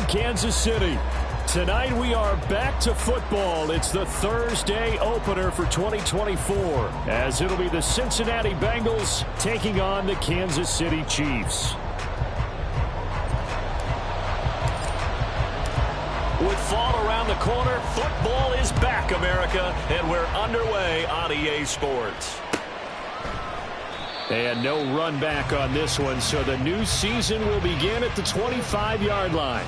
Kansas City. Tonight we are back to football. It's the Thursday opener for 2024, as it'll be the Cincinnati Bengals taking on the Kansas City Chiefs. With fall around the corner, football is back, America, and we're underway on EA Sports. And no run back on this one, so the new season will begin at the 25-yard line.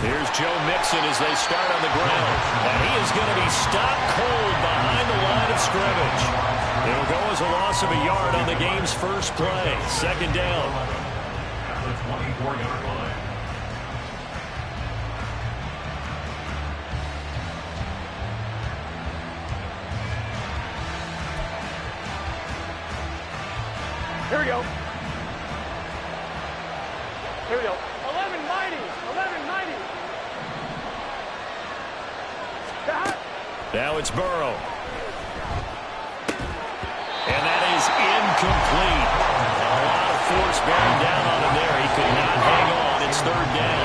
Here's Joe Mixon as they start on the ground. And he is going to be stopped cold behind the line of scrimmage. It'll go as a loss of a yard on the game's first play. Second down. At the 24-yard line. Here we go. Here we go. 11 mighty. 11 mighty. Now it's Burrow. And that is incomplete. A lot of force bearing down on him there. He could not hang on. It's third down.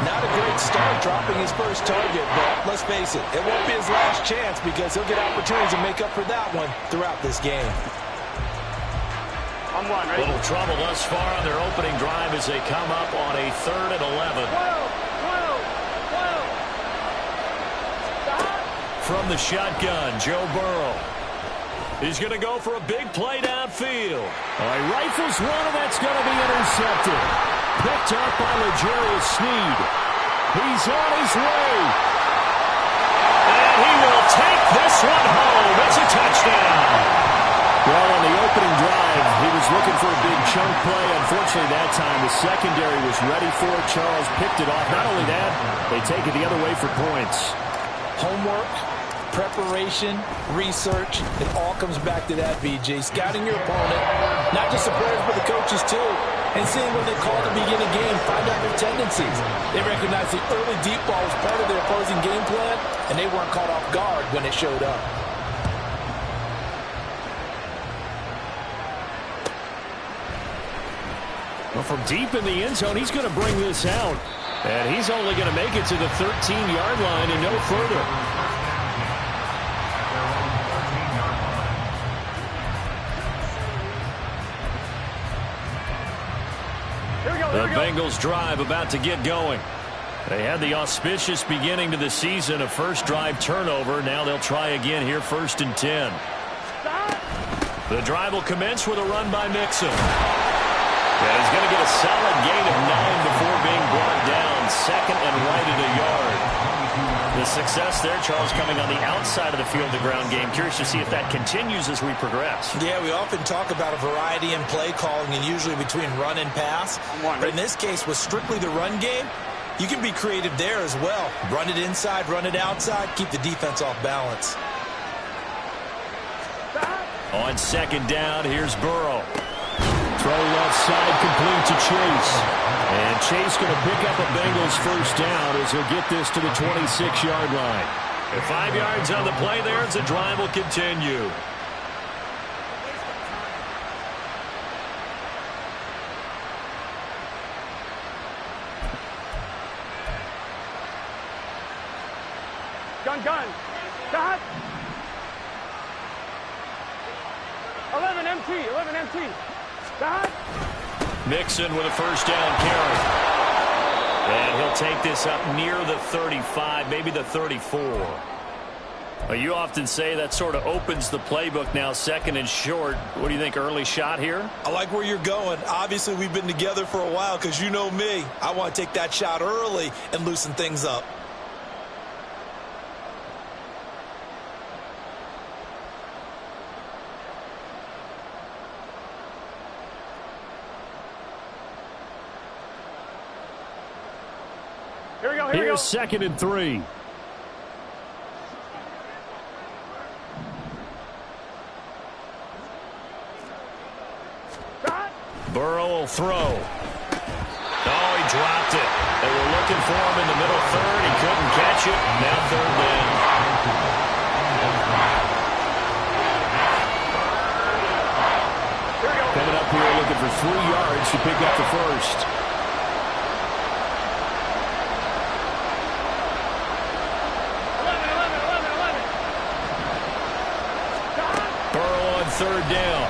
Not a great start dropping his first target, but let's face it, it won't be his last chance because he'll get opportunities to make up for that one throughout this game. I'm one, ready? Little trouble thus far on their opening drive as they come up on a 3rd and 11. 12. From the shotgun, Joe Burrow. He's going to go for a big play downfield. He rifles one, and that's going to be intercepted. Picked up by L'Jarius Sneed. He's on his way. And he will take this one home. It's a touchdown. Well, on the opening drive, he was looking for a big chunk play. Unfortunately, that time, the secondary was ready for it. Charles picked it off. Not only that, they take it the other way for points. Homework, preparation, research, it all comes back to that, BJ. Scouting your opponent, not just the players, but the coaches too, and seeing what they call to begin a game, find out their tendencies. They recognize the early deep ball was part of their opposing game plan, and they weren't caught off guard when it showed up. Well, from deep in the end zone, he's going to bring this out. And he's only going to make it to the 13-yard line and no further. The Bengals drive about to get going. They had the auspicious beginning to the season, a first drive turnover. Now they'll try again here, 1st and 10. The drive will commence with a run by Mixon. And he's going to get a solid gain of 9 before being brought down. 2nd and right at a yard. The success there, Charles, coming on the outside of the field, the ground game. Curious to see if that continues as we progress. Yeah, we often talk about a variety in play calling and usually between run and pass. But in this case, with strictly the run game, you can be creative there as well. Run it inside, run it outside, keep the defense off balance. On 2nd down, here's Burrow. Throw left side complete to Chase. And Chase going to pick up a Bengals first down as he'll get this to the 26-yard line. And 5 yards on the play there as the drive will continue. Gun. Dot. 11 MT. Dot. Mixon with a first down carry. And he'll take this up near the 35, maybe the 34. Well, you often say that sort of opens the playbook now, 2nd and short. What do you think, early shot here? I like where you're going. Obviously, we've been together for a while because you know me. I want to take that shot early and loosen things up. Here's 2nd and 3. Burrow will throw. Oh, he dropped it. They were looking for him in the middle third. He couldn't catch it. Now third down. Coming up here looking for 3 yards to pick up the first. Third down.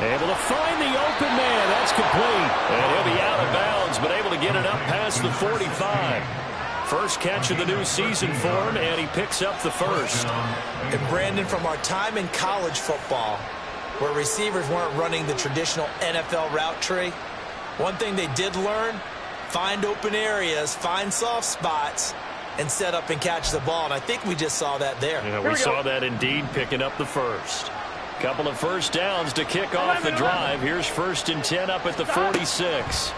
Able to find the open man. That's complete. And he'll be out of bounds, but able to get it up past the 45. First catch of the new season for him, and he picks up the first. And Brandon, from our time in college football, where receivers weren't running the traditional NFL route tree, one thing they did learn, find open areas, find soft spots, and set up and catch the ball. And I think we just saw that there. Yeah, we saw that indeed, picking up the first. Couple of first downs to kick off the drive. Here's 1st and 10 up at the 46.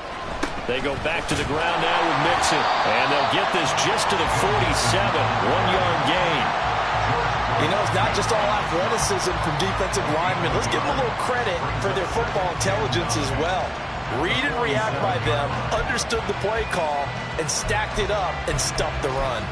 They go back to the ground now with Mixon. And they'll get this just to the 47. 1-yard gain. You know, it's not just all athleticism from defensive linemen. Let's give them a little credit for their football intelligence as well. Read and react by them, understood the play call, and stacked it up and stuffed the run.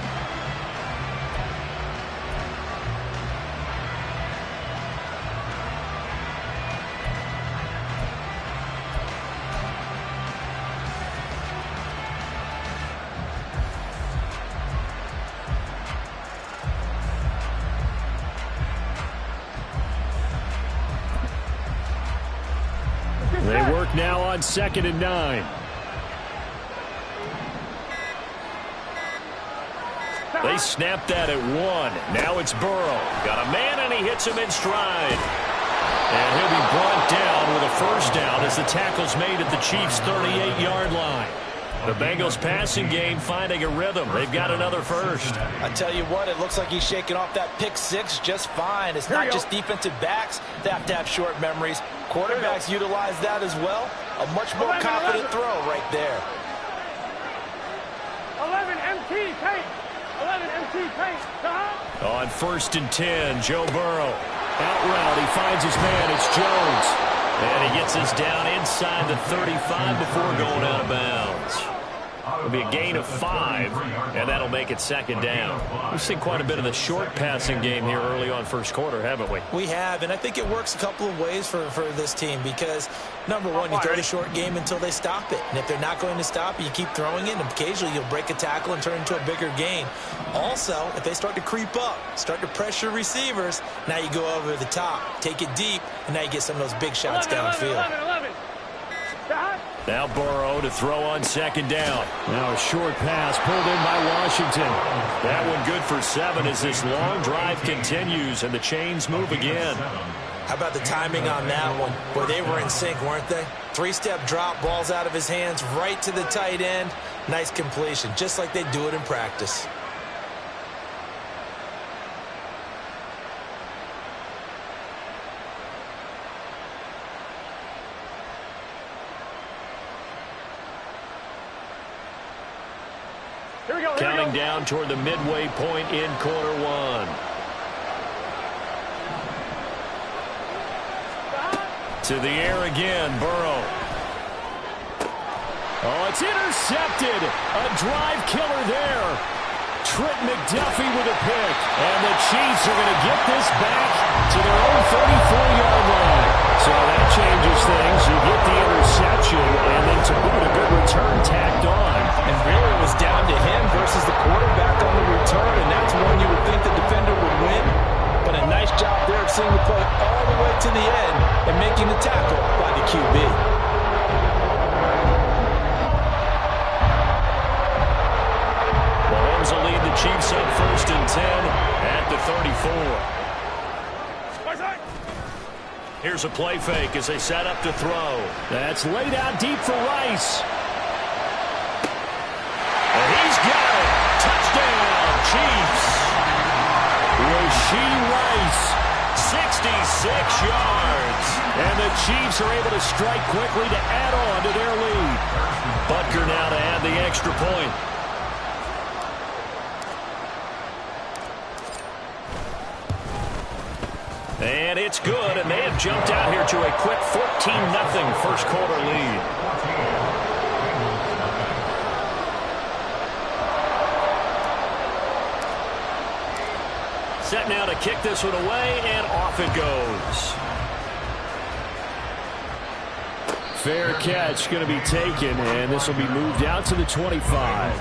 They work now on 2nd and 9. They snapped that at 1. Now it's Burrow. Got a man, and he hits him in stride. And he'll be brought down with a first down as the tackle's made at the Chiefs' 38-yard line. The Bengals passing game finding a rhythm. They've got another first. I tell you what, it looks like he's shaking off that pick six just fine. It's not just defensive backs that have to have short memories. Quarterbacks utilize that as well. A much more confident throw right there. 11 MT paint. 11 MT paint. On 1st and 10, Joe Burrow. Out route, he finds his man. It's Jones. And he gets us down inside the 35 before going out of bounds. It'll be a gain of 5, and that'll make it 2nd down. We've seen quite a bit of the short passing game here early on first quarter, haven't we? We have, and I think it works a couple of ways for this team because, number one, you throw the short game until they stop it. And if they're not going to stop it, you keep throwing it, and occasionally you'll break a tackle and turn into a bigger gain. Also, if they start to creep up, start to pressure receivers, now you go over the top, take it deep, and now you get some of those big shots downfield. 11. Now Burrow to throw on 2nd down. Now a short pass pulled in by Washington. That one good for 7 as this long drive continues and the chains move again. How about the timing on that one? Boy, they were in sync, weren't they? 3-step drop, balls out of his hands, right to the tight end. Nice completion, just like they do it in practice. Counting down toward the midway point in quarter 1. To the air again, Burrow. Oh, it's intercepted. A drive killer there. Trent McDuffie with a pick. And the Chiefs are going to get this back to their own 34-yard line. So that changes things. You get the interception, and then to boot a good return tacked on. And really it was down to him versus the quarterback on the return, and that's one you would think the defender would win. But a nice job there of seeing the play all the way to the end and making the tackle by the QB. Mahomes will lead the Chiefs up 1st and 10 at the 34. Here's a play fake as they set up to throw. That's laid out deep for Rice. And he's got it. Touchdown, Chiefs. Rashee Rice. 66 yards. And the Chiefs are able to strike quickly to add on to their lead. Butker now to add the extra point. And it's good, and they have jumped out here to a quick 14-0 first quarter lead. Set now to kick this one away, and off it goes. Fair catch going to be taken, and this will be moved out to the 25.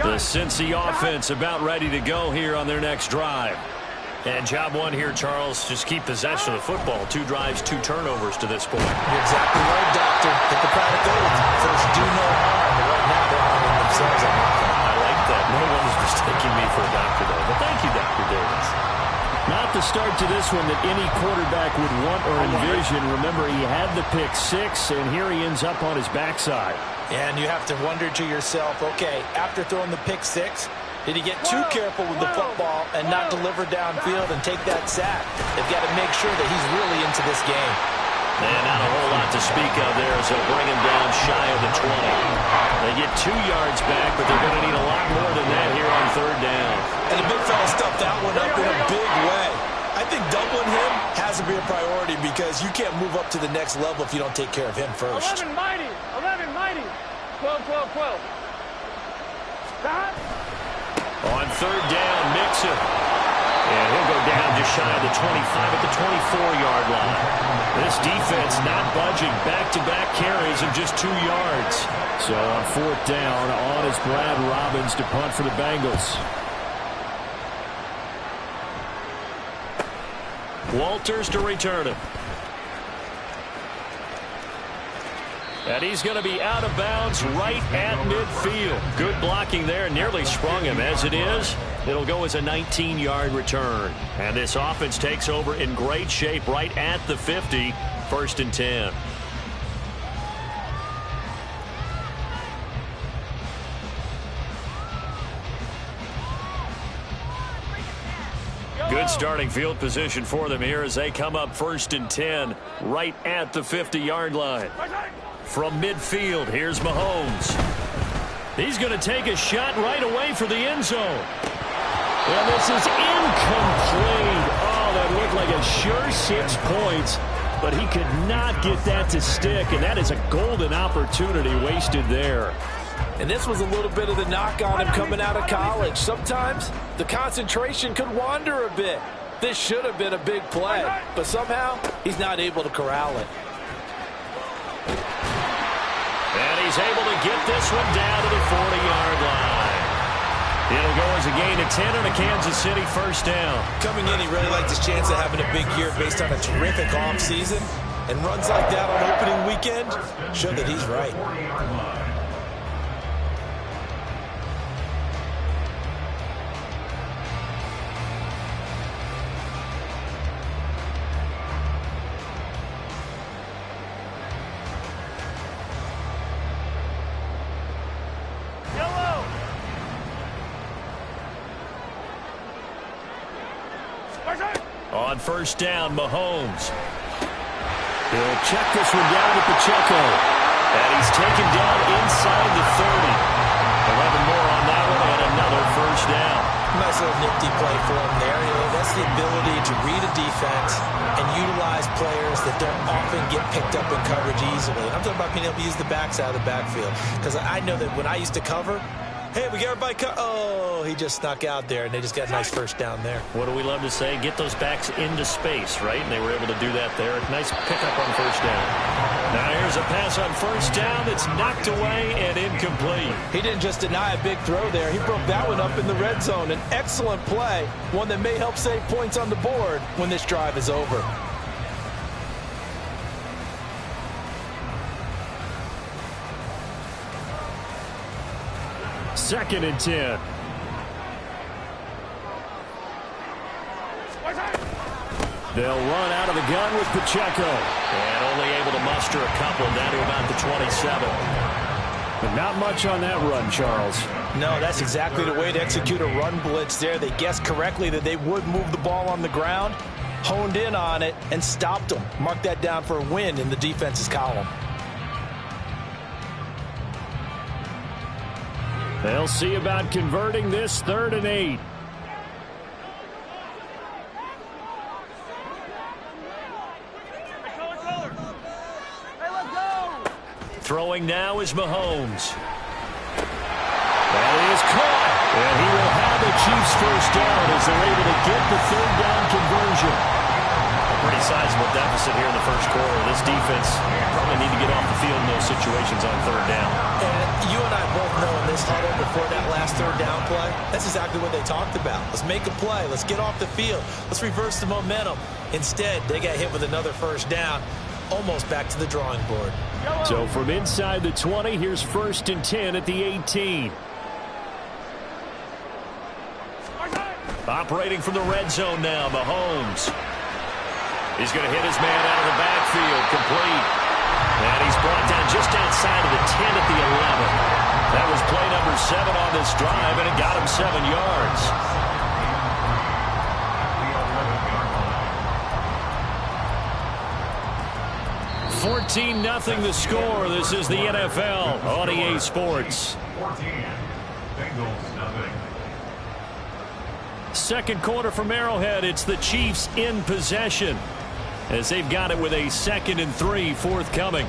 The Cincy offense about ready to go here on their next drive. And job one here, Charles, just keep possession of the football. 2 drives, 2 turnovers to this point. You're exactly right, Doctor. Hippocratic oath. First, do no harm. But right now, they're harming themselves on that. I like that. No one is mistaking me for a doctor, though. But thank you, Dr. Davis. Not the start to this one that any quarterback would want or envision. Remember, he had the pick 6, and here he ends up on his backside. And you have to wonder to yourself, okay, after throwing the pick 6, did he get too careful with the football and not deliver downfield and take that sack? They've got to make sure that he's really into this game. And not a whole lot to speak of there as they'll bring him down shy of the 20. They get 2 yards back, but they're going to need a lot more than that here on 3rd down. And the big fella stuffed that one up in a big way. I think doubling him has to be a priority because you can't move up to the next level if you don't take care of him first. 11 mighty, 12, 12, 12. Stop. On 3rd down, Mixon. And he'll go down just shy of the 25 at the 24-yard line. This defense not budging. Back-to-back carries of just 2 yards. So on 4th down, on is Brad Robbins to punt for the Bengals. Walters to return it. And he's going to be out of bounds right at midfield. Good blocking there. Nearly sprung him. As it is, it'll go as a 19-yard return. And this offense takes over in great shape right at the 50. 1st and 10. Good starting field position for them here as they come up 1st and 10 right at the 50-yard line. From midfield, here's Mahomes. He's going to take a shot right away for the end zone. And this is incomplete. Oh, that looked like a sure 6 points, but he could not get that to stick, and that is a golden opportunity wasted there. And this was a little bit of the knock on him coming out of college. Sometimes the concentration could wander a bit. This should have been a big play, but somehow he's not able to corral it. And he's able to get this one down to the 40-yard line. It'll go as a gain of 10 on a Kansas City 1st down. Coming in, he really liked his chance of having a big year based on a terrific offseason. And runs like that on opening weekend show that he's right. On 1st down, Mahomes. He'll check this one down to Pacheco. And he's taken down inside the 30. 11 more on that one and another 1st down. Nice little nifty play for him there. You know, that's the ability to read a defense and utilize players that don't often get picked up in coverage easily. And I'm talking about being able to use the backside of the backfield. Because I know that when I used to cover, hey, we got everybody oh, he just snuck out there, and they just got a nice 1st down there. What do we love to say? Get those backs into space, right? And they were able to do that there. Nice pickup on 1st down. Now here's a pass on 1st down that's knocked away and incomplete. He didn't just deny a big throw there. He broke that one up in the red zone. An excellent play, one that may help save points on the board when this drive is over. Second and 10. They'll run out of the gun with Pacheco. And only able to muster a couple down to about the 27. But not much on that run, Charles. No, that's exactly the way to execute a run blitz there. They guessed correctly that they would move the ball on the ground, honed in on it and stopped them. Mark that down for a win in the defense's column. They'll see about converting this 3rd and 8. Throwing now is Mahomes. That is caught. And he will have the Chiefs first down as they're able to get the 3rd down conversion. A pretty sizable deficit here in the first quarter. This defense probably need to get off the field in those situations on 3rd down. And you and I both know in this huddle before that last 3rd down play, that's exactly what they talked about. Let's make a play. Let's get off the field. Let's reverse the momentum. Instead, they got hit with another first down, almost back to the drawing board. So from inside the 20, here's 1st and 10 at the 18. Operating from the red zone now, Mahomes. He's going to hit his man out of the backfield, complete. And he's brought down just outside of the 10 at the 11. That was play number 7 on this drive, and it got him 7 yards. 14-0 the score. This is the NFL on EA Sports. 14. Bengals nothing. Second quarter from Arrowhead. It's the Chiefs in possession as they've got it with a 2nd and 3 forthcoming.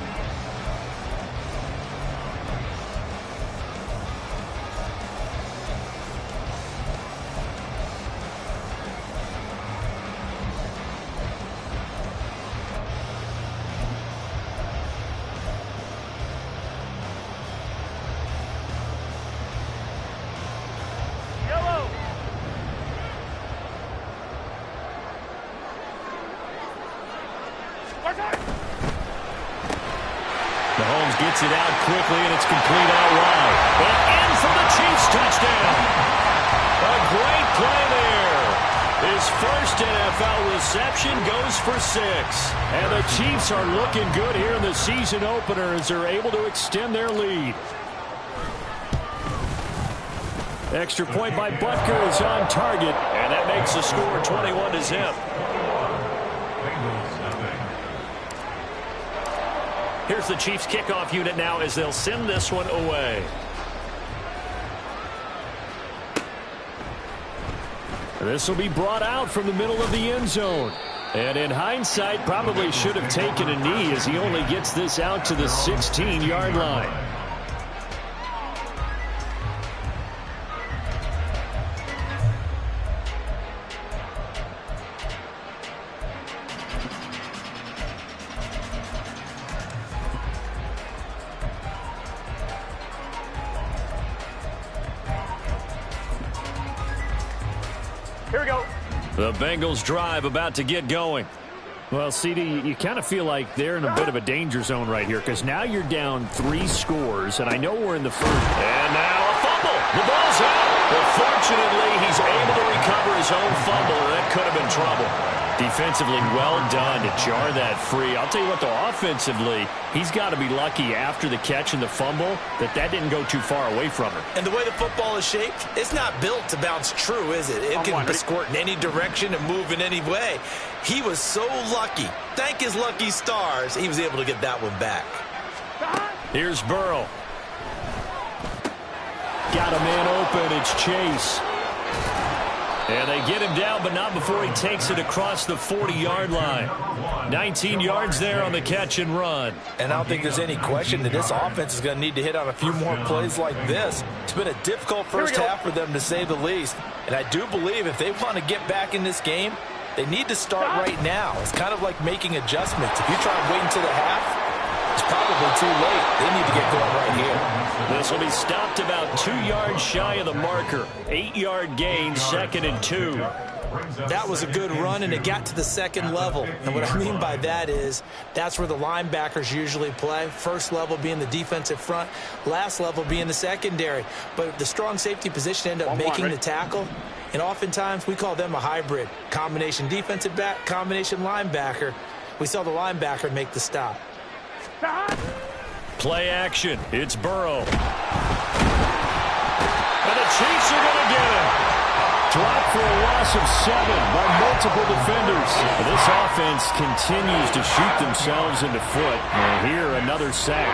Mahomes gets it out quickly, and it's complete out wide. And in for the Chiefs touchdown. A great play there. His first NFL reception goes for 6. And the Chiefs are looking good here in the season opener as they're able to extend their lead. Extra point by Butker is on target, and that makes the score 21-0. Here's the Chiefs kickoff unit now as they'll send this one away. This will be brought out from the middle of the end zone. And in hindsight, probably should have taken a knee as he only gets this out to the 16-yard line. Here we go. The Bengals drive about to get going. Well, CD, you kind of feel like they're in a bit of a danger zone right here because now you're down 3 scores, and I know we're in the first. And now a fumble. The ball's out. But fortunately, he's able to recover his own fumble, and that could have been trouble. Defensively, well done to jar that free. I'll tell you what, though, offensively, he's got to be lucky after the catch and the fumble that didn't go too far away from him. And the way the football is shaped, it's not built to bounce true, is it? It can squirt in any direction and move in any way. He was so lucky. Thank his lucky stars, he was able to get that one back. Here's Burrow. Got a man open. It's Chase. And they get him down, but not before he takes it across the 40-yard line. 19 yards there on the catch and run. And I don't think there's any question that this offense is going to need to hit on a few more plays like this. It's been a difficult first half for them, to say the least. And I do believe if they want to get back in this game, they need to start right now. It's kind of like making adjustments. If you try and wait until the half, it's probably too late. They need to get going right here. This will be stopped about 2 yards shy of the marker. 8-yard gain, 2nd and 2. That was a good run, and it got to the second level. And what I mean by that is that's where the linebackers usually play. First level being the defensive front, last level being the secondary. But the strong safety position ended up making the tackle. And oftentimes we call them a hybrid. Combination defensive back, combination linebacker. We saw the linebacker make the stop. Play action. It's Burrow. And the Chiefs are going to get him. dropped for a loss of 7 by multiple defenders. This offense continues to shoot themselves in the foot. And here, another sack.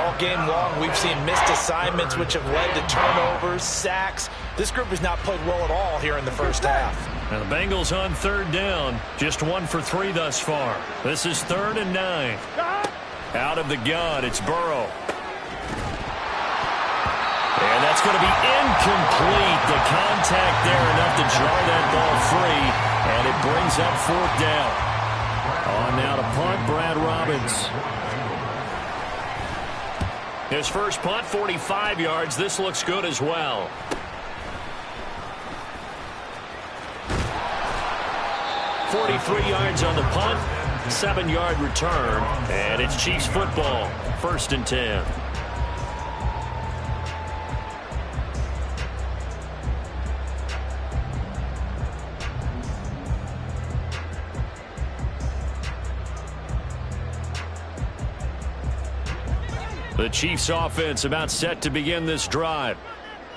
All game long, we've seen missed assignments, which have led to turnovers, sacks. This group has not played well at all here in the first half. Now the Bengals on third down. Just 1 for 3 thus far. This is 3rd and 9. Out of the gun, it's Burrow. And that's going to be incomplete. The contact there enough to jar that ball free. And it brings up 4th down. On now to punt, Brad Robbins. His first punt, 45 yards. This looks good as well. .43 yards on the punt, 7-yard return, and it's Chiefs football, 1st and 10. The Chiefs offense about set to begin this drive.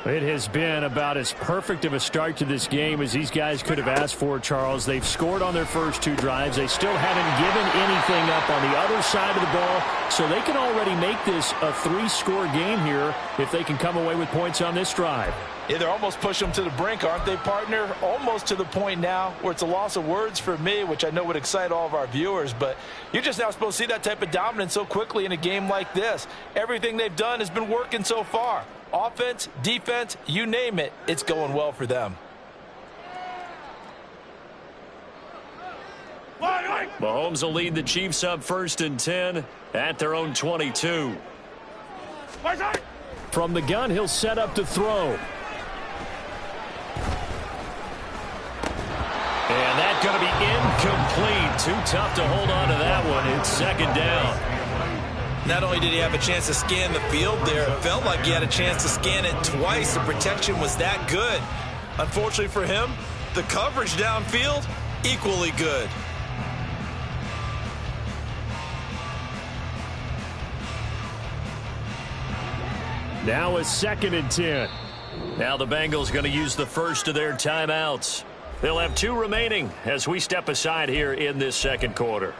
It has been about as perfect of a start to this game as these guys could have asked for, Charles. They've scored on their first 2 drives. They still haven't given anything up on the other side of the ball, so they can already make this a 3-score game here if they can come away with points on this drive. Yeah, they're almost pushing them to the brink, aren't they, partner? Almost to the point now where it's a loss of words for me, which I know would excite all of our viewers, but you're just now supposed to see that type of dominance so quickly in a game like this. Everything they've done has been working so far. Offense, defense, you name it, it's going well for them. Mahomes will lead the Chiefs up 1st and 10 at their own 22. From the gun, he'll set up to throw. And that's going to be incomplete. Too tough to hold on to that one. It's 2nd down. Not only did he have a chance to scan the field there, it felt like he had a chance to scan it twice. The protection was that good. Unfortunately for him, the coverage downfield, equally good. Now a 2nd and 10. Now the Bengals going to use the first of their timeouts. They'll have 2 remaining as we step aside here in this 2nd quarter.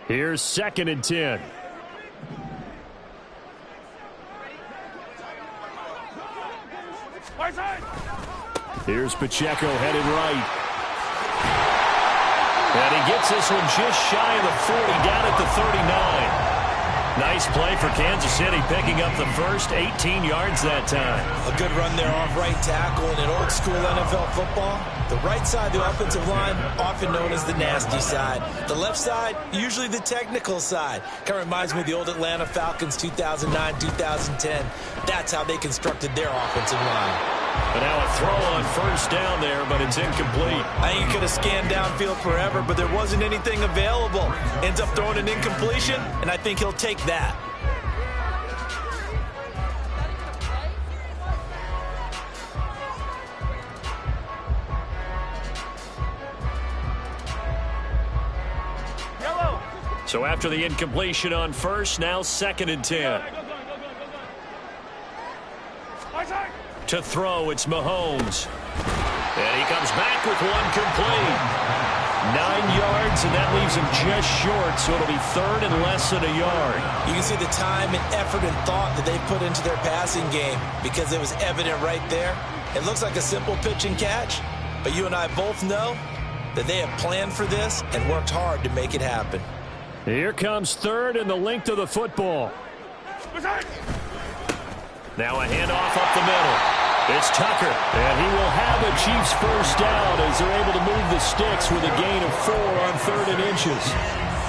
Here's 2nd and 10. Here's Pacheco headed right. And he gets this one just shy of the 40, down at the 39. Nice play for Kansas City, picking up the first, 18 yards that time. A good run there off right tackle in an old school NFL football. The right side of the offensive line, often known as the nasty side. The left side, usually the technical side. Kind of reminds me of the old Atlanta Falcons 2009, 2010. That's how they constructed their offensive line. But now a throw on 1st down there, but it's incomplete. I think he could have scanned downfield forever, but there wasn't anything available. Ends up throwing an incompletion, and I think he'll take that. So after the incompletion on 1st, now 2nd and 10. To throw, it's Mahomes. And he comes back with one complete. 9 yards, and that leaves him just short, so it'll be 3rd and less than a yard. You can see the time and effort and thought that they put into their passing game because it was evident right there. It looks like a simple pitch and catch, but you and I both know that they have planned for this and worked hard to make it happen. Here comes 3rd and the length of the football. Now a handoff up the middle. It's Tucker. And he will have a Chiefs first down as they're able to move the sticks with a gain of 4 on 3rd and inches.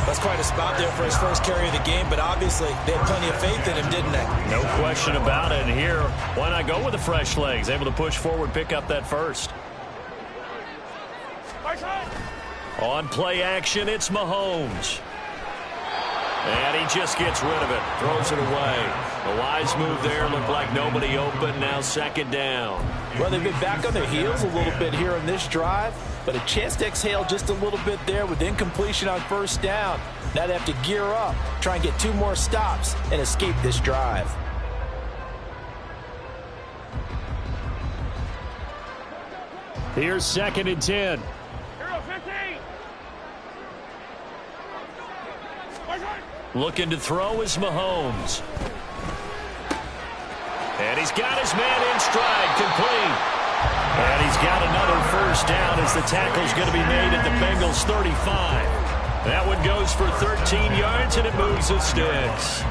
That's quite a spot there for his first carry of the game, but obviously they had plenty of faith in him, didn't they? No question about it. And here, why not go with the fresh legs? Able to push forward, pick up that first. On play action, it's Mahomes. And he just gets rid of it, throws it away. A wise move there, looked like nobody open, now second down. Well, they've been back on their heels a little bit here on this drive, but a chance to exhale just a little bit there with incompletion on first down. Now they have to gear up, try and get 2 more stops, and escape this drive. Here's 2nd and 10. Looking to throw is Mahomes. And he's got his man in stride, complete. And he's got another first down as the tackle's going to be made at the Bengals' 35. That one goes for 13 yards, and it moves the sticks.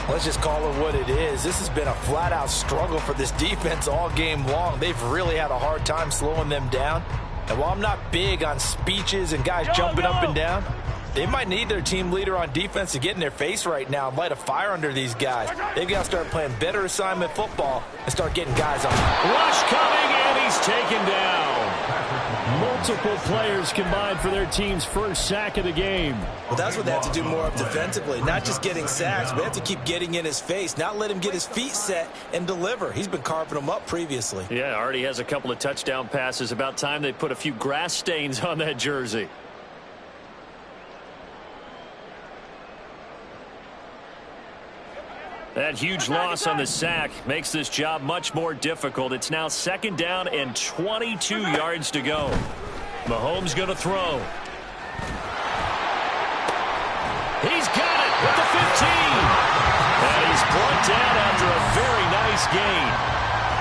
Let's just call it what it is. This has been a flat-out struggle for this defense all game long. They've really had a hard time slowing them down. And while I'm not big on speeches and guys jumping up and down, they might need their team leader on defense to get in their face right now and light a fire under these guys. They've got to start playing better assignment football and start getting guys on. Rush coming, and he's taken down. Multiple players combined for their team's first sack of the game. Well, that's what they have to do more of defensively. Not just getting sacks, but they have to keep getting in his face, not let him get his feet set and deliver. He's been carving them up previously. Yeah, already has a couple of touchdown passes. About time they put a few grass stains on that jersey. That huge loss on the sack makes this job much more difficult. It's now 2nd down and 22 yards to go. Mahomes going to throw. He's got it at the 15. And he's brought down after a very nice gain.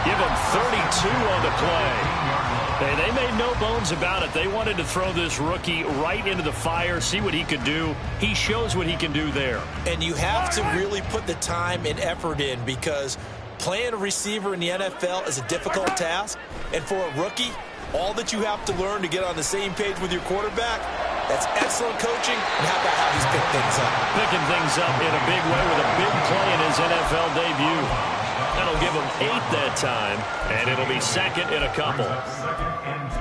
Give him 32 on the play. Hey, they made no bones about it. They wanted to throw this rookie right into the fire, see what he could do. He shows what he can do there. And you have to really put the time and effort in, because playing a receiver in the NFL is a difficult task. And for a rookie, all that you have to learn to get on the same page with your quarterback, that's excellent coaching. And how about how he's picked things up? Picking things up in a big way with a big play in his NFL debut. That'll give him 8 that time, and it'll be 2nd and a couple. 2nd and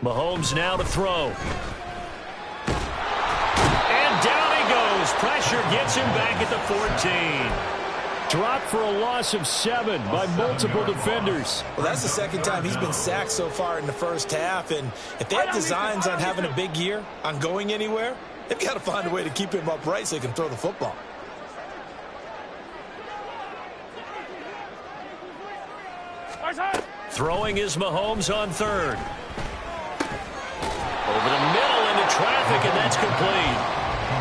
2. Mahomes now to throw. Pressure gets him back at the 14. Dropped for a loss of 7 by multiple defenders. Well, that's the 2nd time he's been sacked so far in the first half. And if they have designs on having a big year, on going anywhere, they've got to find a way to keep him upright so he can throw the football. Throwing is Mahomes on 3rd. Over the middle into traffic, and that's complete.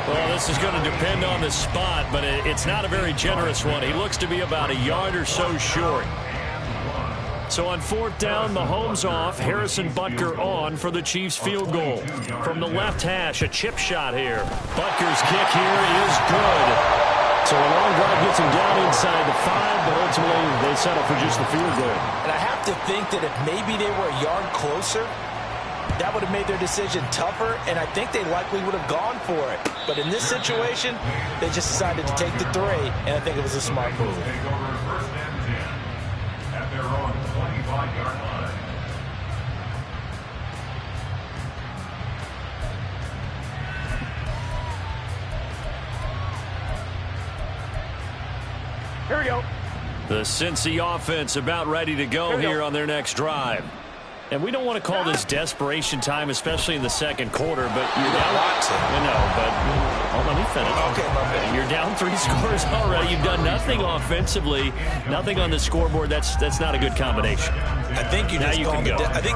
Well, this is going to depend on the spot, but it's not a very generous one. He looks to be about a yard or so short. So on 4th down, Mahomes off, Harrison Butker on for the Chiefs field goal. From the left hash, a chip shot here. Butker's kick here is good. So a long drive gets him down inside the 5, but ultimately they settle for just the field goal. And I have to think that if maybe they were a yard closer, that would have made their decision tougher, and I think they likely would have gone for it. But in this situation, they just decided to take the 3, and I think it was a smart move. Take over 1st and 10 at their own 25-yard line. Here we go. The Cincy offense about ready to go here on their next drive. And we don't want to call this desperation time, especially in the 2nd quarter, but you're down. Let me finish. Okay, you're down 3 scores already. You've done nothing offensively, nothing on the scoreboard. That's not a good combination. I think you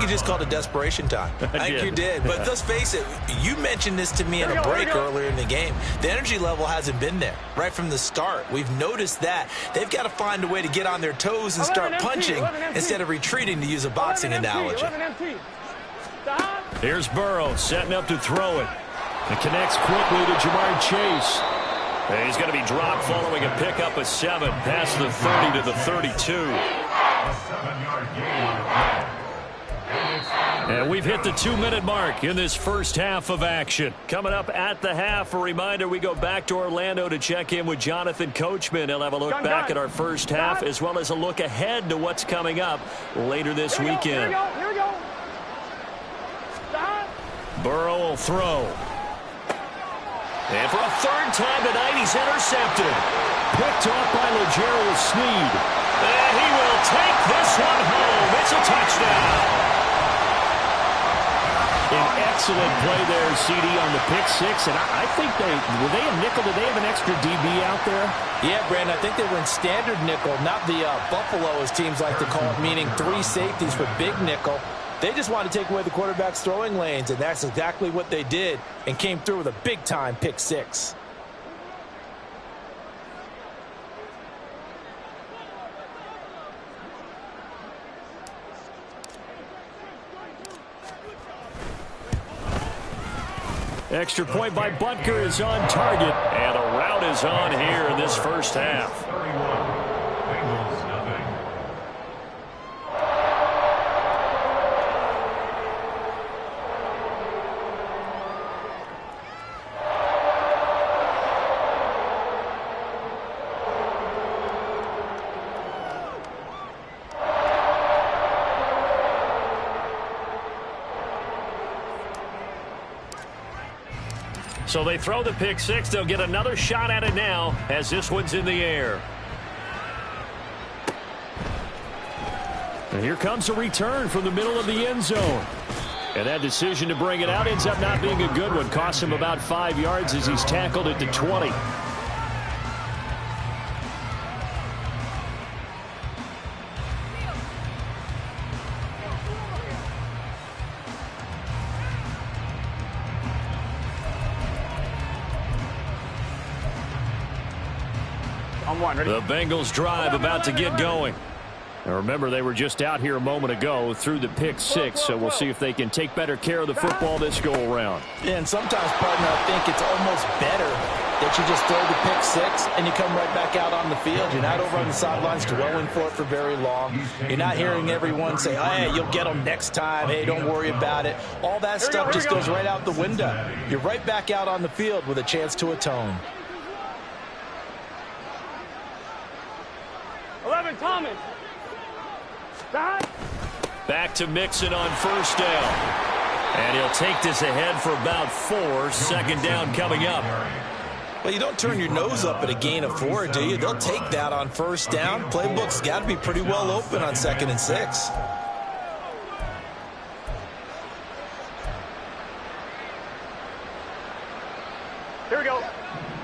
just called it desperation time. I think you did. But let's face it, you mentioned this to me in a break earlier in the game. The energy level hasn't been there right from the start. We've noticed that. They've got to find a way to get on their toes and start punching instead of retreating, to use a boxing analogy. Here's Burrow setting up to throw it. It connects quickly to Jamar Chase. And he's going to be dropped following a pickup of 7 past the 30 to the 32. A 7-yard gain on the play. And it's And we've hit the 2-minute mark in this first half of action. Coming up at the half, a reminder, we go back to Orlando to check in with Jonathan Coachman. He'll have a look back at our first half as well as a look ahead to what's coming up later this weekend. Here we go. Stop. Burrow will throw. And for a third time tonight, he's intercepted. Picked off by Legero Sneed. And he will take this one home. It's a touchdown. An excellent play there, CD, on the pick six. And I think were they a nickel? Did they have an extra DB out there? Yeah, Brandon, I think they were in standard nickel, not the Buffalo, as teams like to call it, meaning 3 safeties for big nickel. They just wanted to take away the quarterback's throwing lanes, and that's exactly what they did and came through with a big-time pick six. Extra point by Butker is on target. And a route is on here in this first half. 31. Bengals nothing. So they throw the pick six. They'll get another shot at it now as this one's in the air. And here comes a return from the middle of the end zone. And that decision to bring it out ends up not being a good one. Costs him about 5 yards as he's tackled at the 20. The Bengals drive about to get going. Now remember, they were just out here a moment ago through the pick six, so we'll see if they can take better care of the football this go-around. Yeah, and sometimes, partner, I think it's almost better that you just throw the pick six and you come right back out on the field. You're not over on the sidelines dwelling for it for very long. You're not hearing everyone say, hey, you'll get them next time. Hey, don't worry about it. All that stuff just goes right out the window. You're right back out on the field with a chance to atone. 11, Thomas. Stop. Back to Mixon on first down. And he'll take this ahead for about 4. Second down coming up. Well, you don't turn your nose up at a gain of 4, do you? They'll take that on first down. Playbook's got to be pretty well open on 2nd and 6. Here we go.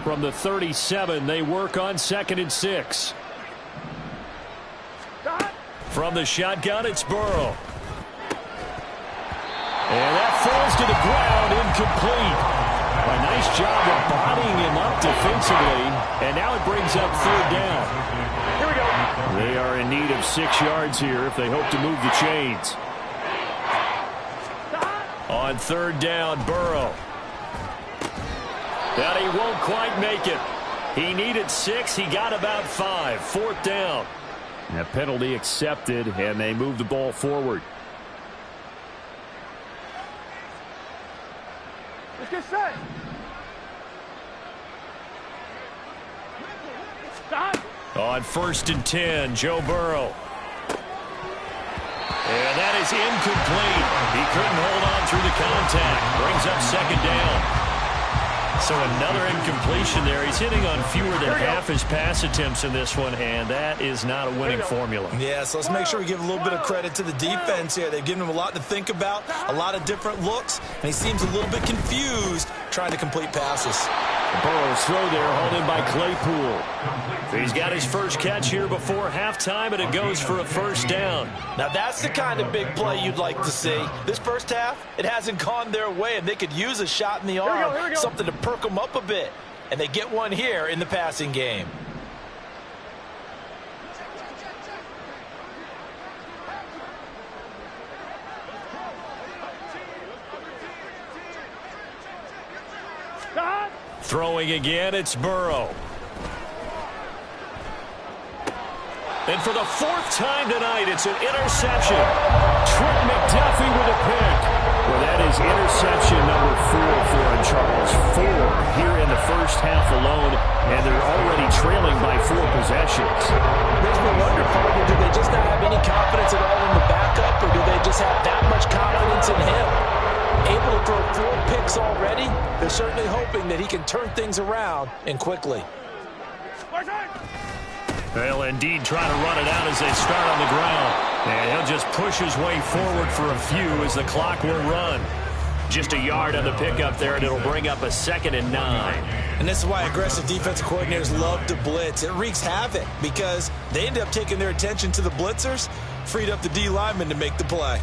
From the 37, they work on 2nd and 6. Stop. From the shotgun, it's Burrow. And that falls to the ground, incomplete. A nice job of bodying him up defensively. And now it brings up 3rd down. Here we go. They are in need of 6 yards here if they hope to move the chains. Stop. On 3rd down, Burrow. And he won't quite make it. He needed 6. He got about 5. 4th down. A penalty accepted, and they move the ball forward. Let's get set. Stop. On 1st and 10, Joe Burrow. And that is incomplete. He couldn't hold on through the contact. Brings up 2nd down. So another incompletion there. He's hitting on fewer than half his pass attempts in this one, and that is not a winning formula. Yeah, so let's make sure we give a little bit of credit to the defense here. They've given him a lot to think about, a lot of different looks, and he seems a little bit confused trying to complete passes. Burrow's throw there, hauled in by Claypool. He's got his first catch here before halftime, and it goes for a 1st down. Now, that's the kind of big play you'd like to see. This first half, it hasn't gone their way, and they could use a shot in the arm, something to perk them up a bit. And they get one here in the passing game. Stop. Throwing again, it's Burrow. And for the 4th time tonight, it's an interception. Trent McDuffie with a pick. Well, that is interception number 4 for him, Charles. 4 here in the first half alone, and they're already trailing by 4 possessions. Makes me wonder, partner, do they just not have any confidence at all in the backup, or do they just have that much confidence in him? Able to throw 4 picks already, they're certainly hoping that he can turn things around and quickly. They'll indeed try to run it out as they start on the ground. And he'll just push his way forward for a few as the clock will run. Just a yard on the pickup there, and it'll bring up a 2nd and 9. And this is why aggressive defensive coordinators love to blitz. It wreaks havoc because they end up taking their attention to the blitzers, freed up the D lineman to make the play.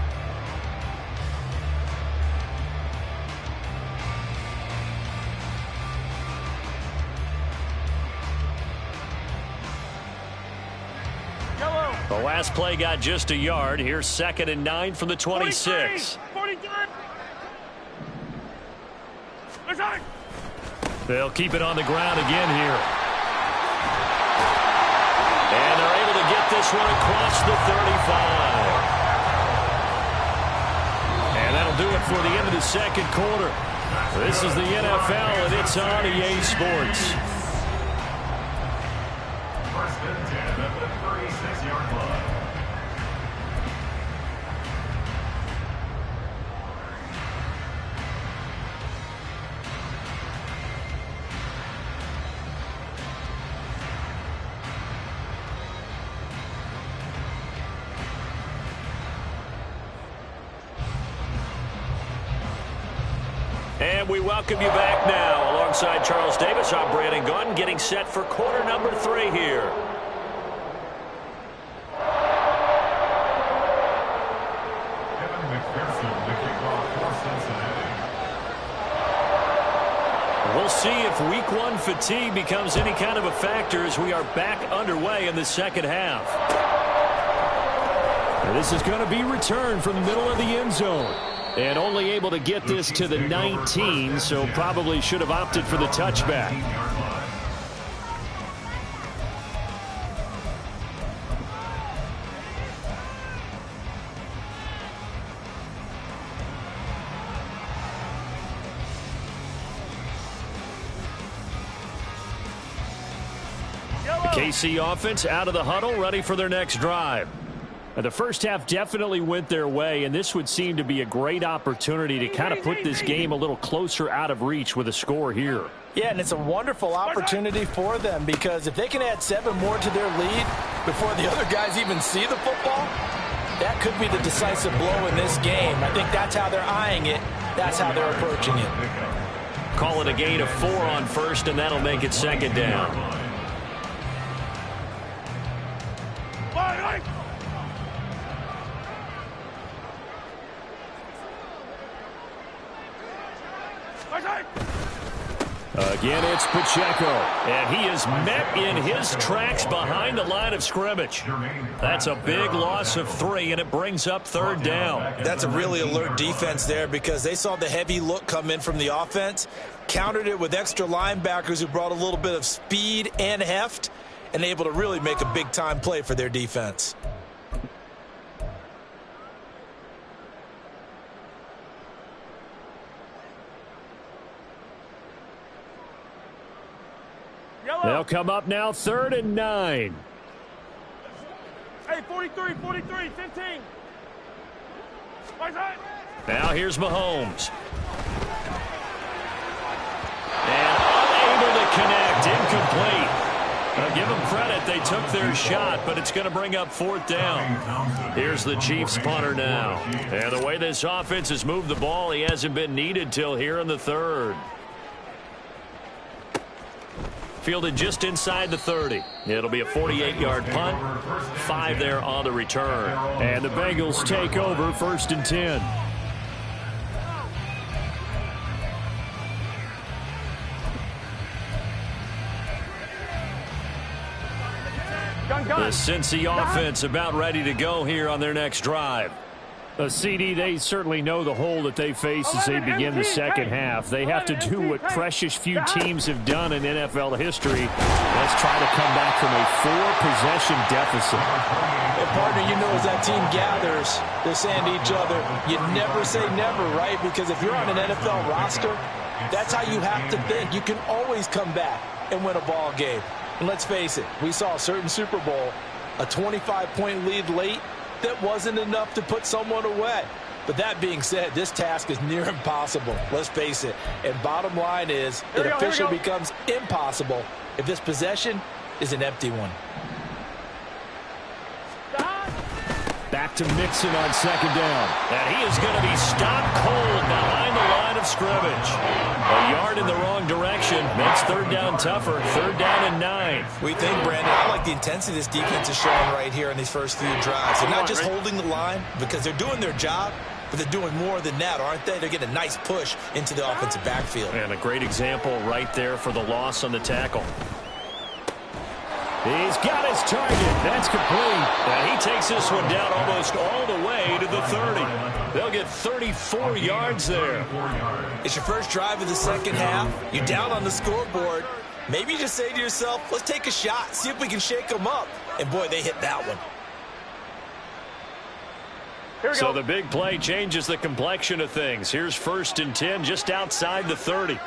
The last play got just a yard. Here's 2nd and 9 from the 26. 43. They'll keep it on the ground again here. And they're able to get this one across the 35. And that'll do it for the end of the second quarter. This is the NFL, and it's on EA Sports. First and 10 at the 36-yard line. And we welcome you back now. Alongside Charles Davis, I'm Brandon Gunn, getting set for quarter number 3 here. We'll see if week 1 fatigue becomes any kind of a factor as we are back underway in the second half. And this is going to be returned from the middle of the end zone. And only able to get this to the 19, so probably should have opted for the touchback. The KC offense out of the huddle, ready for their next drive. And the first half definitely went their way, and this would seem to be a great opportunity to kind of put this game a little closer out of reach with a score here. Yeah, and it's a wonderful opportunity for them because if they can add 7 more to their lead before the other guys even see the football, that could be the decisive blow in this game. I think that's how they're eyeing it. That's how they're approaching it. Call it a gain of 4 on first, and that'll make it 2nd down. Again, it's Pacheco. And he is met in his tracks behind the line of scrimmage. That's a big loss of 3, and it brings up 3rd down. That's a really alert defense there because they saw the heavy look come in from the offense, countered it with extra linebackers who brought a little bit of speed and heft, and able to really make a big-time play for their defense. They'll come up now, 3rd and 9. Hey, 43, 15. Now here's Mahomes. And unable to connect, incomplete. Give them credit, they took their shot, but it's going to bring up 4th down. Here's the Chiefs punter now. And the way this offense has moved the ball, he hasn't been needed till here in the 3rd. Fielded just inside the 30. It'll be a 48-yard punt. 5 there on the return. And the Bengals take over 1st and 10. The Cincy offense about ready to go here on their next drive. CD, they certainly know the hole that they face as they begin the second half. They have to do what precious few teams have done in NFL history. Let's try to come back from a 4-possession deficit. And partner, you know, as that team gathers, they're saying to each other, you never say never, right? Because if you're on an NFL roster, that's how you have to think. You can always come back and win a ball game. And let's face it, we saw a certain Super Bowl, a 25-point lead late, that wasn't enough to put someone away. But that being said, this task is near impossible. Let's face it. And bottom line is, it officially becomes impossible if this possession is an empty one. Back to Mixon on second down. And he is going to be stopped cold behind the line of scrimmage. A yard in the wrong direction makes third down tougher. Third down and 9. We think, Brandon, I like the intensity this defense is showing right here in these first few drives. They're not just holding the line because they're doing their job, but they're doing more than that, aren't they? They're getting a nice push into the offensive backfield. And a great example right there for the loss on the tackle. He's got his target. That's complete. And he takes this one down almost all the way to the 30. They'll get 34 yards there. It's your first drive of the second half. You're down on the scoreboard. Maybe you just say to yourself, let's take a shot, see if we can shake them up. And, boy, they hit that one. So the big play changes the complexion of things. Here's 1st and 10 just outside the 30.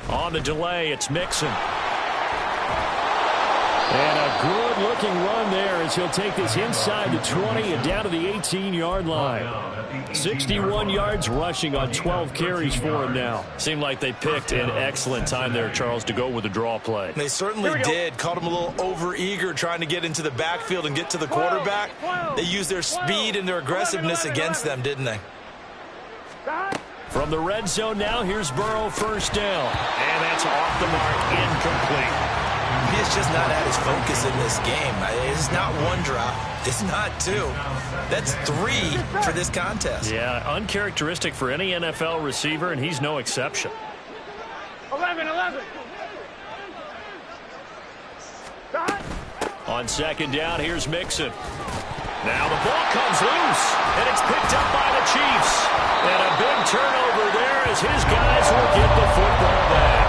On the delay, it's Mixon. And a good-looking run there as he'll take this inside the 20 and down to the 18-yard line. 61 yards rushing on 12 carries for him now. Seemed like they picked an excellent time there, Charles, to go with the draw play. They certainly did. Caught him a little over-eager trying to get into the backfield and get to the quarterback. They used their speed and their aggressiveness against them, didn't they? From the red zone now, here's Burrow, first down. And that's off the mark, incomplete. He's just not at his focus in this game. It's not one drop. It's not two. That's 3 for this contest. Yeah, uncharacteristic for any NFL receiver, and he's no exception. 11. On second down, here's Mixon. Now the ball comes loose, and it's picked up by the Chiefs. And a big turnover there as his guys will get the football back.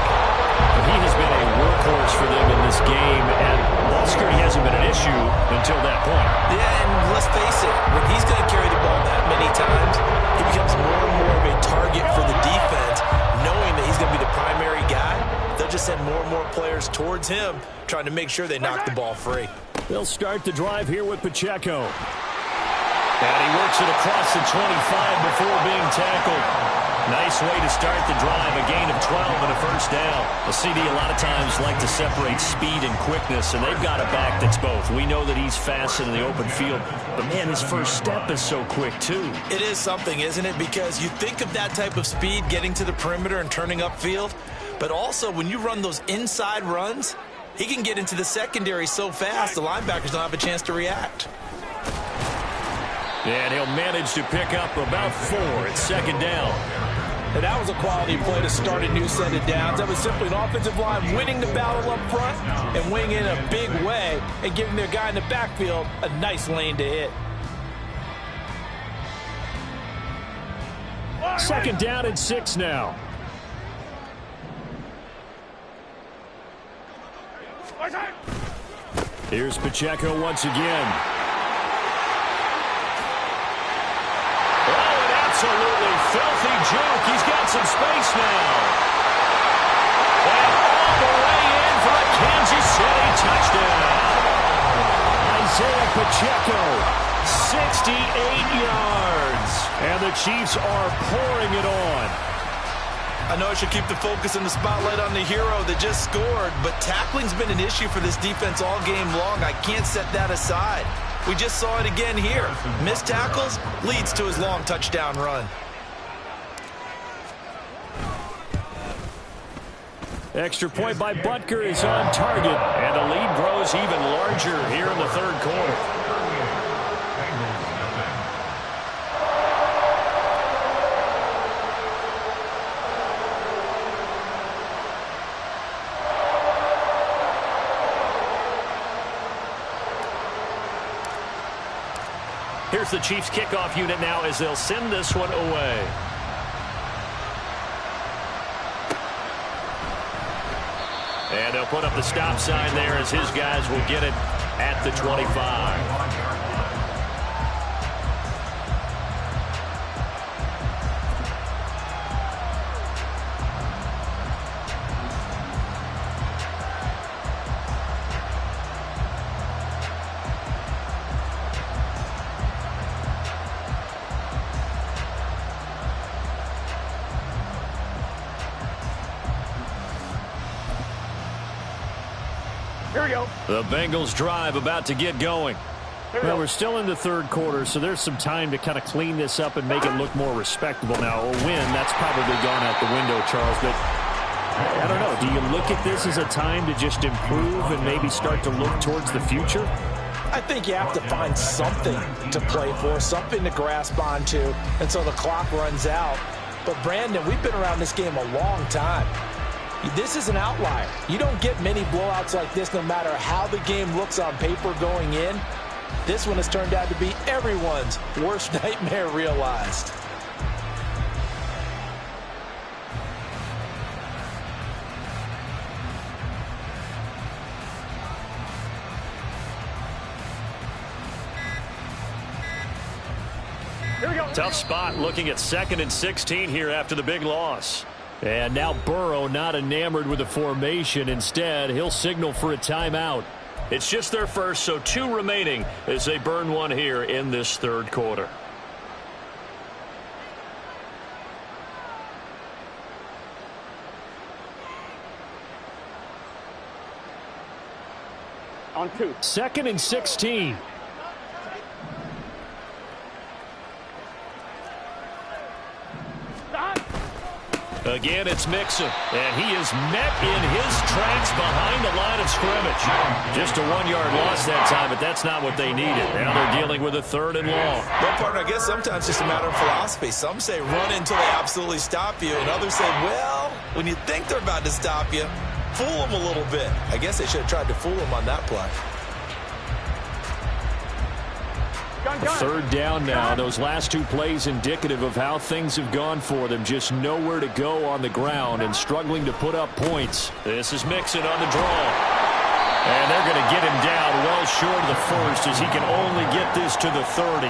He has been a workhorse for them in this game, and ball security hasn't been an issue until that point. Yeah, and let's face it, when he's going to carry the ball that many times, he becomes more and more of a target for the defense, knowing that he's going to be the primary guy. They'll just send more and more players towards him, trying to make sure they knock the ball free. They'll start the drive here with Pacheco. And he works it across the 25 before being tackled. Nice way to start the drive, a gain of 12 and a first down. A CD a lot of times like to separate speed and quickness, and they've got a back that's both. We know that he's fast in the open field, but man, his first step is so quick too. It is something, isn't it? Because you think of that type of speed getting to the perimeter and turning upfield, but also when you run those inside runs, he can get into the secondary so fast the linebackers don't have a chance to react. And he'll manage to pick up about 4 at second down. And that was a quality play to start a new set of downs. That was simply an offensive line winning the battle up front and winning in a big way and giving their guy in the backfield a nice lane to hit. Second down and 6 now. Here's Pacheco once again. Oh, an absolutely filthy juke. He's got some space now. And all the way in for a Kansas City touchdown. Isaiah Pacheco, 68 yards. And the Chiefs are pouring it on. I know I should keep the focus and the spotlight on the hero that just scored, but tackling's been an issue for this defense all game long. I can't set that aside. We just saw it again here. Missed tackles leads to his long touchdown run. Extra point by Butker is on target. And the lead grows even larger here in the third quarter. Here's the Chiefs kickoff unit now as they'll send this one away. And they'll put up the stop sign there as his guys will get it at the 25. Here we go. The Bengals drive about to get going. Well, we're still in the third quarter, so there's some time to kind of clean this up and make it look more respectable. Now, a win, that's probably gone out the window, Charles, but I don't know. Do you look at this as a time to just improve and maybe start to look towards the future? I think you have to find something to play for, something to grasp onto until the clock runs out. But, Brandon, we've been around this game a long time. This is an outlier. You don't get many blowouts like this no matter how the game looks on paper going in. This one has turned out to be everyone's worst nightmare realized. Here we go. Tough spot looking at 2nd and 16 here after the big loss. And now Burrow not enamored with the formation. Instead, he'll signal for a timeout. It's just their first, so 2 remaining as they burn one here in this third quarter. On 2. 2nd and 16. Stop. Again, it's Mixon, and he is met in his tracks behind the line of scrimmage. Just a 1-yard loss that time, but that's not what they needed. Now they're dealing with a 3rd and long. Well, partner, I guess sometimes it's just a matter of philosophy. Some say run until they absolutely stop you, and others say, well, when you think they're about to stop you, fool them a little bit. I guess they should have tried to fool them on that play. Gun. 3rd down now. Those last 2 plays indicative of how things have gone for them. Just nowhere to go on the ground and struggling to put up points. This is Mixon on the draw. And they're going to get him down well short of the first as he can only get this to the 30.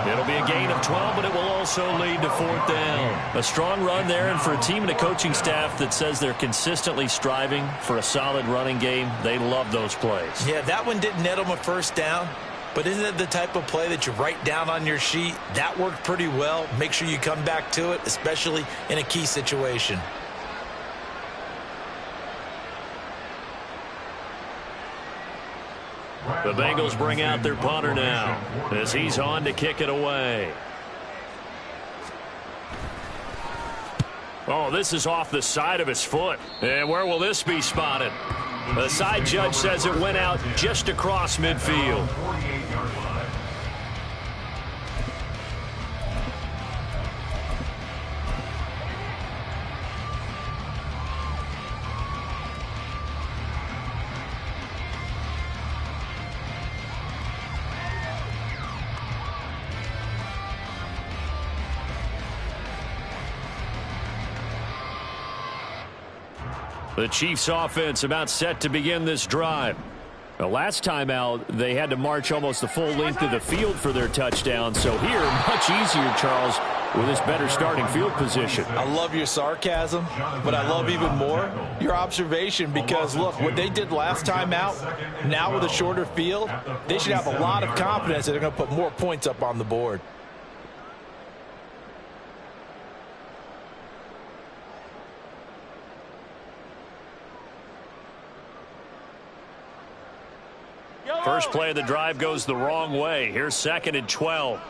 It'll be a gain of 12, but it will also lead to 4th down. A strong run there, and for a team and a coaching staff that says they're consistently striving for a solid running game, they love those plays. Yeah, that one didn't net them a first down. But isn't it the type of play that you write down on your sheet? That worked pretty well. Make sure you come back to it, especially in a key situation. The Bengals bring out their punter now as he's on to kick it away. Oh, this is off the side of his foot. And where will this be spotted? The side judge says it went out just across midfield. 48-yard line. The Chiefs offense about set to begin this drive. The last time out, they had to march almost the full length of the field for their touchdown. So here, much easier, Charles, with this better starting field position. I love your sarcasm, but I love even more your observation because, look, what they did last time out, now with a shorter field, they should have a lot of confidence that they're going to put more points up on the board. First play of the drive goes the wrong way. Here's 2nd and 12.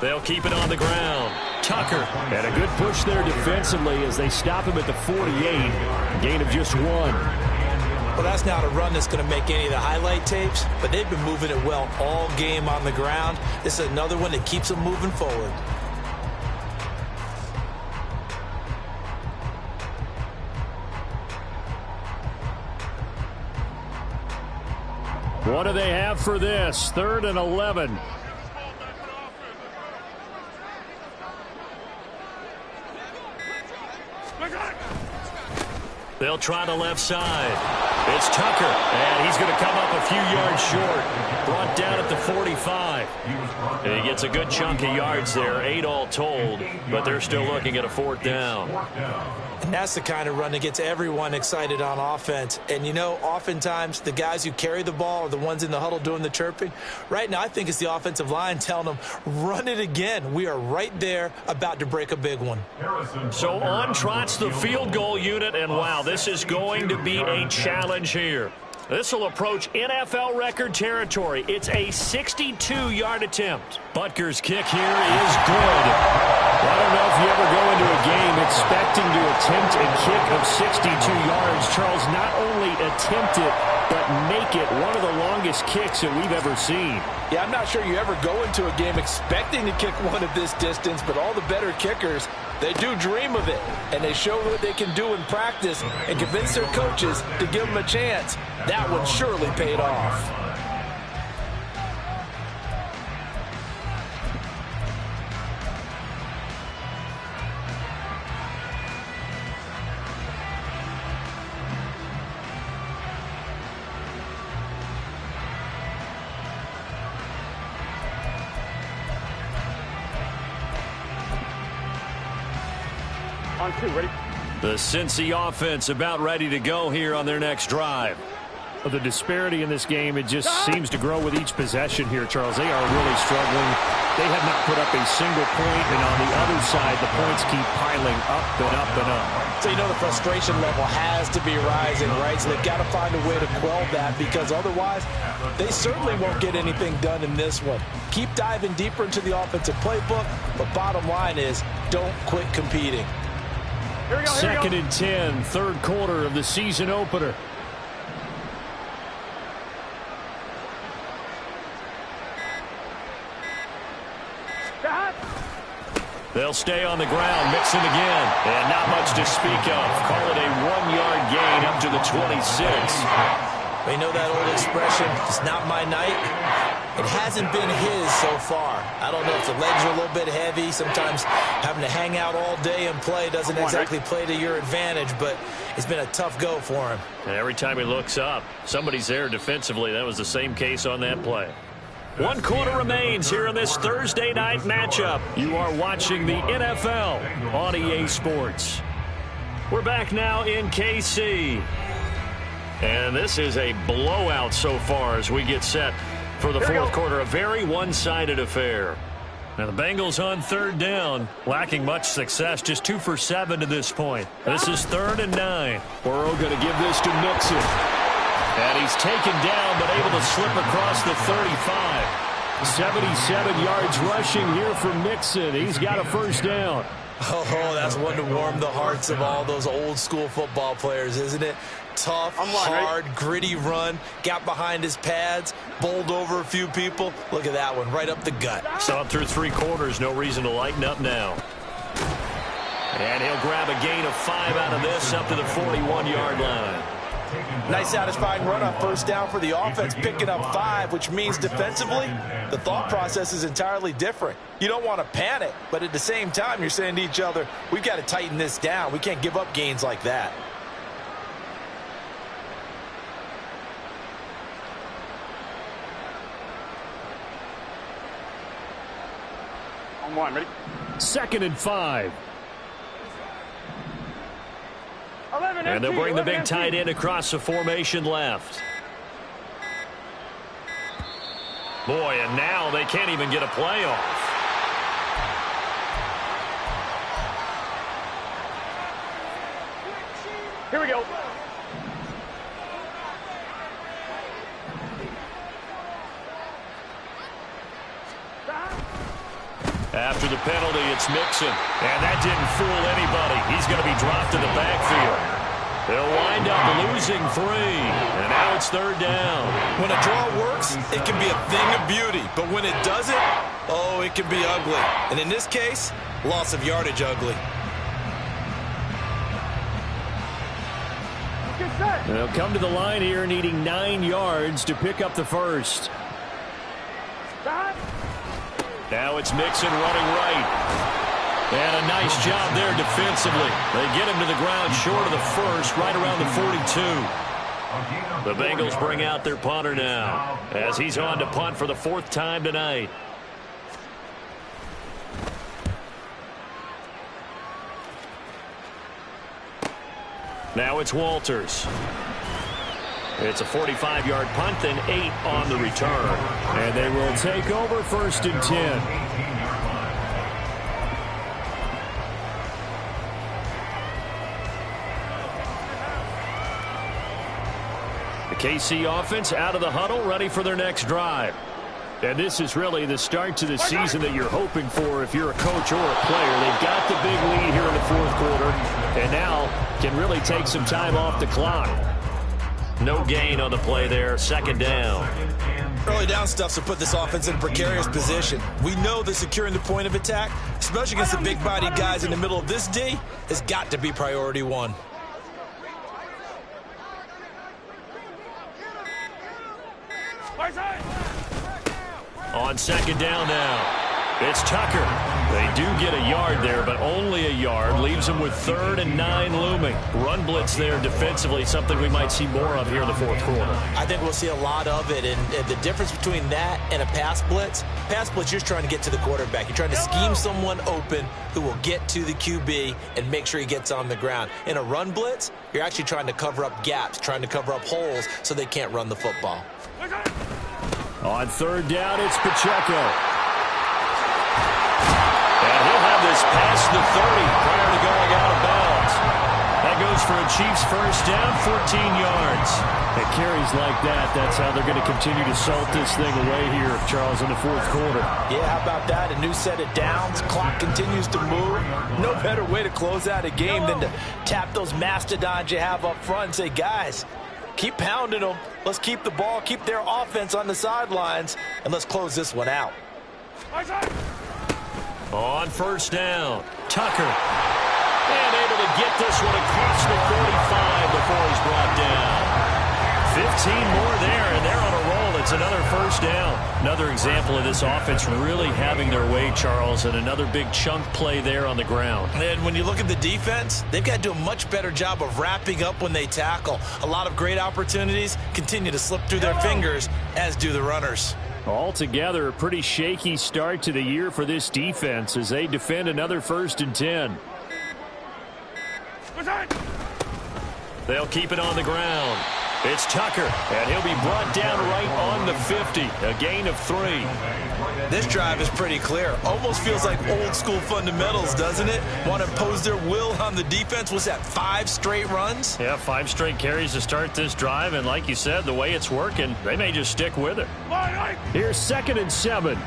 They'll keep it on the ground. Tucker. And a good push there defensively as they stop him at the 48. Gain of just 1. Well, that's not a run that's going to make any of the highlight tapes, but they've been moving it well all game on the ground. This is another one that keeps them moving forward. What do they have for this? 3rd and 11. They'll try the left side. It's Tucker, and he's going to come up a few yards short. Brought down at the 45. And he gets a good chunk of yards there, 8 all told, but they're still looking at a 4th down. And that's the kind of run that gets everyone excited on offense. And, you know, oftentimes the guys who carry the ball are the ones in the huddle doing the chirping. Right now, I think it's the offensive line telling them, run it again. We are right there about to break a big one. So on trots the field goal unit, and wow, this is going to be a challenge here. This will approach NFL record territory. It's a 62-yard attempt. Butker's kick here is good. I don't know if you ever go into a game expecting to attempt a kick of 62 yards. Charles, not only attempt it, but make it one of the longest kicks that we've ever seen. Yeah, I'm not sure you ever go into a game expecting to kick one of this distance, but all the better kickers, they do dream of it, and they show what they can do in practice and convince their coaches to give them a chance. That one surely paid off. On 2, ready? The Cincy offense about ready to go here on their next drive. The disparity in this game, it just seems to grow with each possession here, Charles. They are really struggling. They have not put up a single point, and on the other side, the points keep piling up and up and up. So you know the frustration level has to be rising, right? So they've got to find a way to quell that, because otherwise they certainly won't get anything done in this one. Keep diving deeper into the offensive playbook, but bottom line is don't quit competing. Here we go, here 2nd we go. and 10, 3rd quarter of the season opener. They'll stay on the ground, mixing again, and not much to speak of. Call it a 1-yard gain up to the 26. We know that old expression, it's not my night. It hasn't been his so far. I don't know if the legs are a little bit heavy. Sometimes having to hang out all day and play doesn't exactly play to your advantage, but it's been a tough go for him. And every time he looks up, somebody's there defensively. That was the same case on that play. 1 quarter remains here in this Thursday night matchup. You are watching the NFL on EA Sports. We're back now in KC. And this is a blowout so far as we get set for the 4th quarter. A very one-sided affair. Now the Bengals on 3rd down, lacking much success, just 2 for 7 to this point. This is 3rd and 9. Burrow going to give this to Mixon. And he's taken down, but able to slip across the 35. 77 yards rushing here for Mixon. He's got a 1st down. Oh, that's one to warm the hearts of all those old-school football players, isn't it? Tough, hard, gritty run. Got behind his pads, bowled over a few people. Look at that one, right up the gut. Saw it through 3 quarters. No reason to lighten up now. And he'll grab a gain of 5 out of this up to the 41-yard line. Nice satisfying run on 1st down for the offense, picking up 5, which means defensively, the thought process is entirely different. You don't want to panic, but at the same time, you're saying to each other, we've got to tighten this down. We can't give up gains like that. On 1, ready? 2nd and 5. 11 And they'll bring the big empty. tight end across the formation left. Boy, and now they can't even get a play off. Here we go. After the penalty, it's Mixon. And that didn't fool anybody. He's going to be dropped to the backfield. They'll wind up losing 3. And now it's 3rd down. When a draw works, it can be a thing of beauty. But when it doesn't, oh, it can be ugly. And in this case, loss of yardage ugly. Good They'll come to the line here needing 9 yards to pick up the first. Now it's Mixon running right. And a nice job there defensively. They get him to the ground short of the first, right around the 42. The Bengals bring out their punter now as he's on to punt for the 4th time tonight. Now it's Walters. It's a 45-yard punt, then 8 on the return. And they will take over 1st and 10. The KC offense out of the huddle, ready for their next drive. And this is really the start to the season that you're hoping for if you're a coach or a player. They've got the big lead here in the 4th quarter, and now can really take some time off the clock. No gain on the play there, 2nd down. Early down stuff to put this offense in a precarious position. We know that securing the point of attack, especially against the big-bodied guys in the middle of this D, has got to be priority 1. On 2nd down now, it's Tucker. They do get a yard there, but only a yard. Leaves them with 3rd and 9 looming. Run blitz there defensively, something we might see more of here in the 4th quarter. I think we'll see a lot of it, and the difference between that and a pass blitz, you're just trying to get to the quarterback. You're trying to scheme someone open who will get to the QB and make sure he gets on the ground. In a run blitz, you're actually trying to cover up gaps, trying to cover up holes so they can't run the football. On 3rd down, it's Pacheco. And he'll have this past the 30 prior to going out of bounds. That goes for a Chiefs 1st down, 14 yards. At carries like that, that's how they're going to continue to salt this thing away here, Charles, in the 4th quarter. Yeah, how about that? A new set of downs. Clock continues to move. No better way to close out a game than to tap those mastodons you have up front and say, guys, keep pounding them. Let's keep the ball, keep their offense on the sidelines, and let's close this one out. On 1st down, Tucker. And able to get this one across the 45 before he's brought down. 15 more there, and they're on a roll. It's another 1st down. Another example of this offense really having their way, Charles, and another big chunk play there on the ground. And when you look at the defense, they've got to do a much better job of wrapping up when they tackle. A lot of great opportunities continue to slip through their fingers, as do the runners. Altogether, a pretty shaky start to the year for this defense as they defend another 1st and 10. They'll keep it on the ground. It's Tucker, and he'll be brought down right on the 50, a gain of 3. This drive is pretty clear. Almost feels like old school fundamentals, doesn't it? Want to impose their will on the defense. Was that 5 straight runs? Yeah, 5 straight carries to start this drive, and like you said, the way it's working, they may just stick with it. Here's 2nd and 7.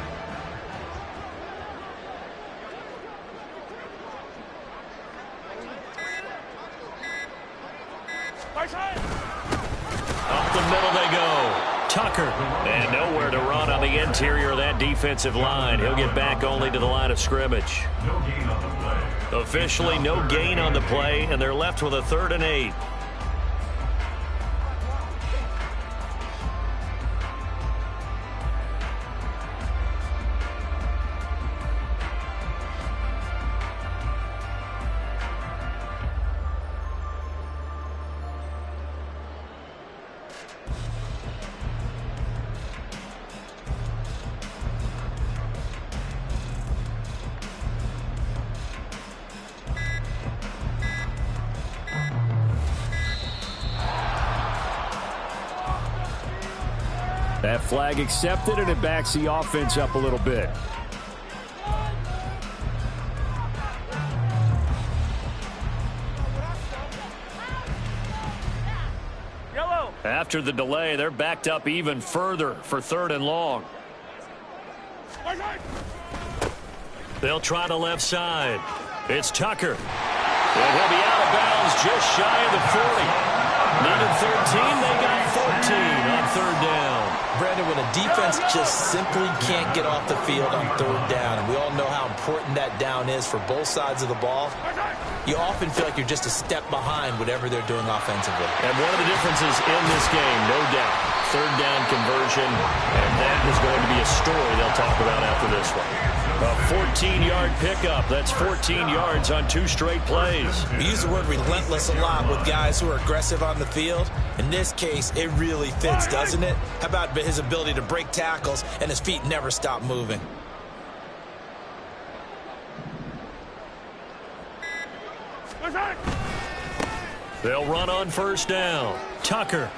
Up the middle they go. Tucker. And nowhere to run on the interior of that defensive line. He'll get back only to the line of scrimmage. Officially no gain on the play, and they're left with a 3rd and 8. That flag accepted, and it backs the offense up a little bit. Yellow. After the delay, they're backed up even further for 3rd and long. They'll try the left side. It's Tucker. And he'll be out of bounds just shy of the 40. Needed 13, they got 14 on third down. Brandon, when a defense just simply can't get off the field on third down, and we all know how important that down is for both sides of the ball, you often feel like you're just a step behind whatever they're doing offensively. And one of the differences in this game, no doubt, third down conversion, and that is going to be a story they'll talk about after this one. A 14-yard pickup. That's 14 yards on 2 straight plays. We use the word relentless a lot with guys who are aggressive on the field. In this case, it really fits, doesn't it? How about his ability to break tackles and his feet never stop moving? They'll run on first down. Tucker.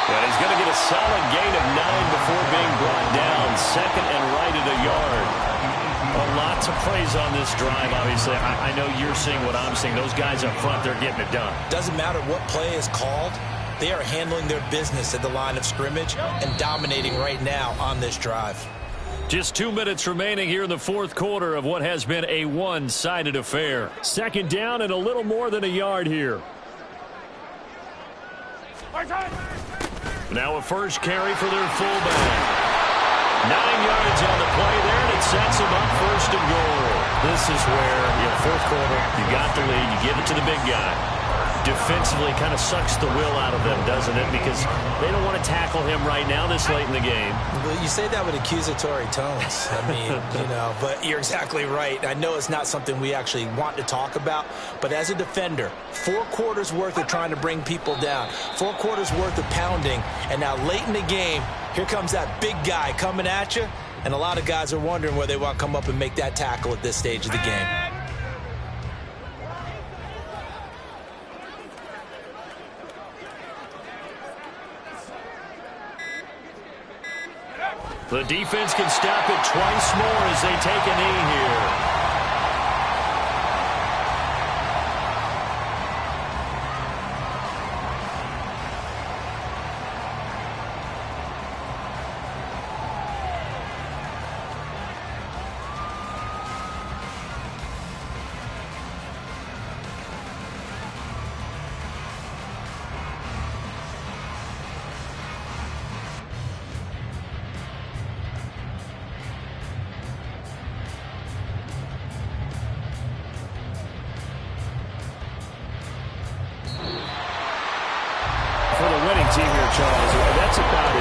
And he's going to get a solid gain of 9 before being brought down. Second and right at a yard. A lot to praise on this drive, obviously. I know you're seeing what I'm seeing. Those guys up front, they're getting it done. Doesn't matter what play is called. They are handling their business at the line of scrimmage and dominating right now on this drive. Just 2 minutes remaining here in the fourth quarter of what has been a one-sided affair. Second down and a little more than a yard here. Now a first carry for their fullback. 9 yards on the play there, and it sets them up first and goal. This is where, fourth quarter, you got the lead, you give it to the big guy. Defensively kind of sucks the will out of them, doesn't it? Because they don't want to tackle him right now this late in the game. Well, you say that with accusatory tones. I mean, but you're exactly right. I know it's not something we actually want to talk about, but as a defender, 4 quarters worth of trying to bring people down, 4 quarters worth of pounding, and now late in the game, here comes that big guy coming at you, and a lot of guys are wondering where they want to come up and make that tackle at this stage of the game. The defense can stop it twice more as they take a knee here. Team here, Charles. That's about